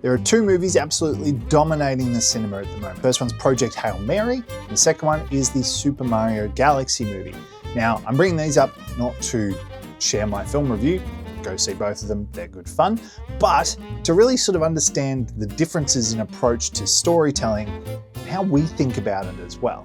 There are two movies absolutely dominating the cinema at the moment. The first one's Project Hail Mary, and the second one is the Super Mario Galaxy movie. Now, I'm bringing these up not to share my film review, go see both of them, they're good fun, but to really sort of understand the differences in approach to storytelling and how we think about it as well.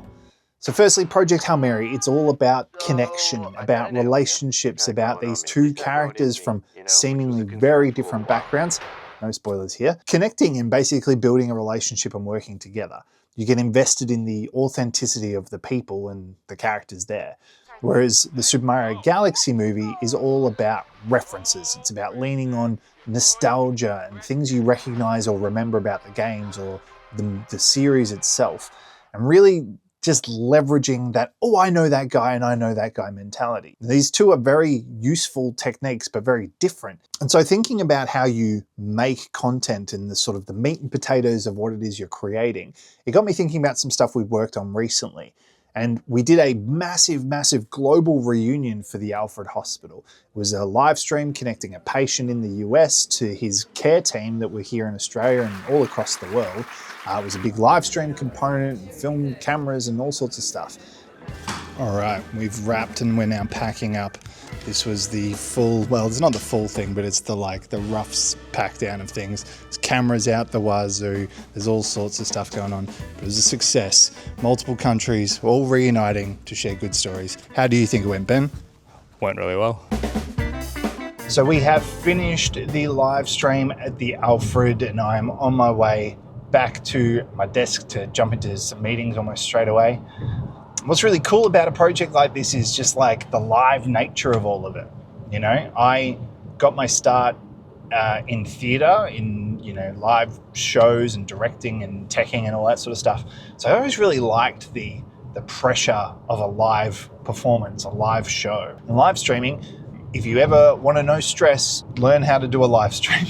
So firstly, Project Hail Mary, it's all about connection, about relationships, about these two characters from seemingly very different backgrounds. No spoilers here. Connecting and basically building a relationship and working together. You get invested in the authenticity of the people and the characters there. Whereas the Super Mario Galaxy movie is all about references. It's about leaning on nostalgia and things you recognize or remember about the games or the series itself. And really just leveraging that, oh, I know that guy and I know that guy mentality. These two are very useful techniques, but very different. And so thinking about how you make content and the sort of the meat and potatoes of what it is you're creating, it got me thinking about some stuff we've worked on recently. And we did a massive global reunion for the Alfred Hospital. It was a live stream connecting a patient in the US to his care team that were here in Australia and all across the world. It was a big live stream component, and film cameras and all sorts of stuff. All right, we've wrapped and we're now packing up. This was the full, well, it's not the full thing, but it's the rough pack down of things. There's cameras out the wazoo. There's all sorts of stuff going on. But it was a success. Multiple countries all reuniting to share good stories. How do you think it went, Ben? Went really well. So we have finished the live stream at the Alfred and I'm on my way back to my desk to jump into some meetings almost straight away. What's really cool about a project like this is just like the live nature of all of it. You know, I got my start in theatre, in, you know, live shows and directing and teching and all that sort of stuff. So I always really liked the pressure of a live performance, a live show. And live streaming, if you ever want to know stress, learn how to do a live stream.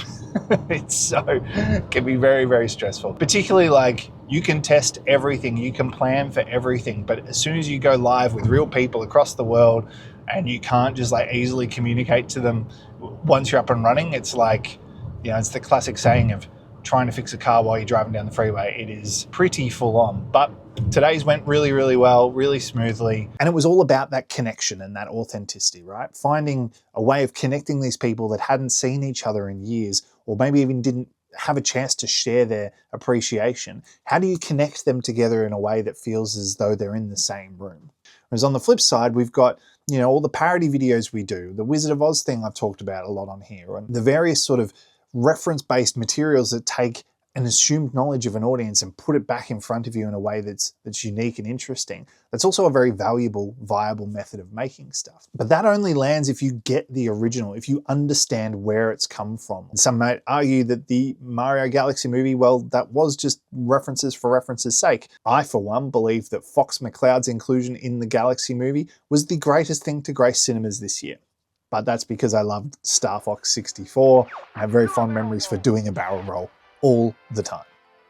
It can be very stressful. Particularly like you can test everything, you can plan for everything, but as soon as you go live with real people across the world and you can't just like easily communicate to them once you're up and running, it's like, you know, it's the classic saying of trying to fix a car while you're driving down the freeway. It is pretty full on, but today's went really well, really smoothly. And it was all about that connection and that authenticity, right? Finding a way of connecting these people that hadn't seen each other in years, or maybe even didn't have a chance to share their appreciation. How do you connect them together in a way that feels as though they're in the same room? Whereas on the flip side, we've got, you know, all the parody videos we do, the Wizard of Oz thing I've talked about a lot on here, and the various sort of reference-based materials that take an assumed knowledge of an audience and put it back in front of you in a way that's unique and interesting. That's also a very valuable, viable method of making stuff. But that only lands if you get the original, if you understand where it's come from. And some might argue that the Mario Galaxy movie, well, that was just references for reference's sake. I, for one, believe that McCloud's inclusion in the Galaxy movie was the greatest thing to grace cinemas this year. But that's because I loved Star Fox 64. I have very fond memories for doing a barrel roll all the time.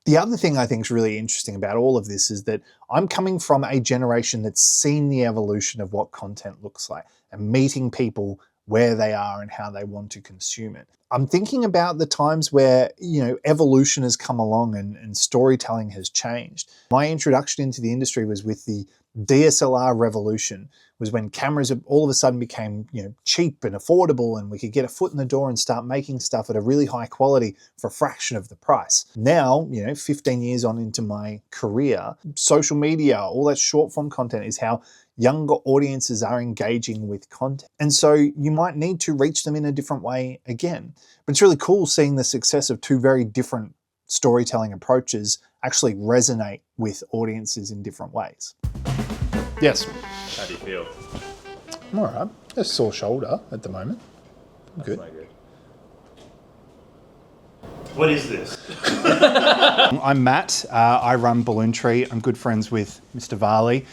The other thing I think is really interesting about all of this is that I'm coming from a generation that's seen the evolution of what content looks like and meeting people where they are and how they want to consume it. I'm thinking about the times where, you know, evolution has come along and storytelling has changed. My introduction into the industry was with the DSLR revolution, was when cameras all of a sudden became, you know, cheap and affordable, and we could get a foot in the door and start making stuff at a really high quality for a fraction of the price. Now, you know, 15 years on into my career, social media, all that short form content is how younger audiences are engaging with content. And so you might need to reach them in a different way again. But it's really cool seeing the success of two very different storytelling approaches actually resonate with audiences in different ways. Yes. How do you feel? I'm all right. A sore shoulder at the moment. I'm good. What is this? I'm Matt. I run Balloon Tree. I'm good friends with Mr. Varley,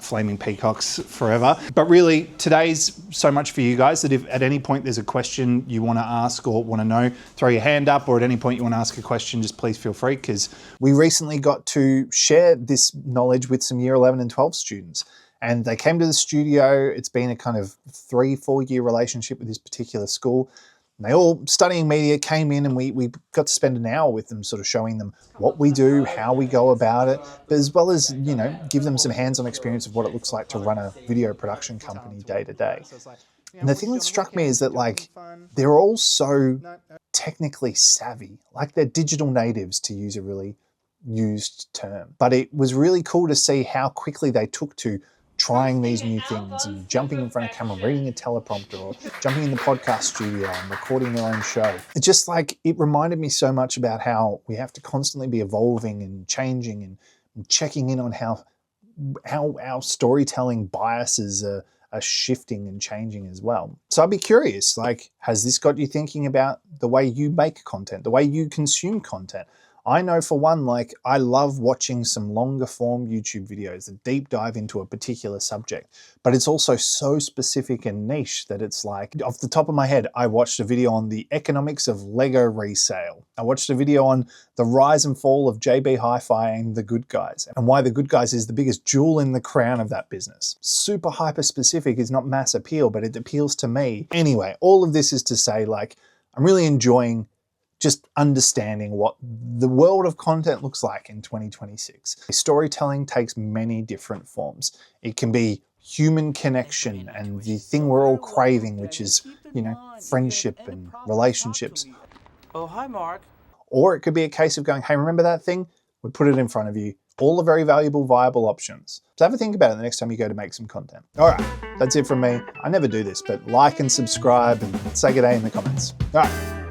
Flaming Peacocks forever. But really, today's so much for you guys that if at any point there's a question you want to ask or want to know, throw your hand up, or at any point you want to ask a question, just please feel free, because we recently got to share this knowledge with some year 11 and 12 students. And they came to the studio. It's been a kind of 3-4 year relationship with this particular school. And they all, studying media, came in and we got to spend an hour with them, sort of showing them what we do, how we go about it, but as well as, you know, give them some hands-on experience of what it looks like to run a video production company day to day. And the thing that struck me is that, like, they're all so technically savvy, like they're digital natives, to use a really used term. But it was really cool to see how quickly they took to trying these new things and jumping in front of camera, reading a teleprompter, or jumping in the podcast studio and recording their own show. It's just like, it reminded me so much about how we have to constantly be evolving and changing and checking in on how our storytelling biases are shifting and changing as well. So I'd be curious, like, has this got you thinking about the way you make content, the way you consume content? I know for one, like, I love watching some longer form YouTube videos that deep dive into a particular subject, but it's also so specific and niche that it's like, off the top of my head, I watched a video on the economics of Lego resale. I watched a video on the rise and fall of JB Hi-Fi and The Good Guys, and why The Good Guys is the biggest jewel in the crown of that business. Super hyper specific is not mass appeal, but it appeals to me. Anyway, all of this is to say, like, I'm really enjoying just understanding what the world of content looks like in 2026. Storytelling takes many different forms. It can be human connection and the thing we're all craving, which is, you know, friendship and relationships. Oh, hi, Mark. Or it could be a case of going, hey, remember that thing? We put it in front of you. All the very valuable, viable options. So have a think about it the next time you go to make some content. All right, that's it from me. I never do this, but like and subscribe and say good day in the comments. All right.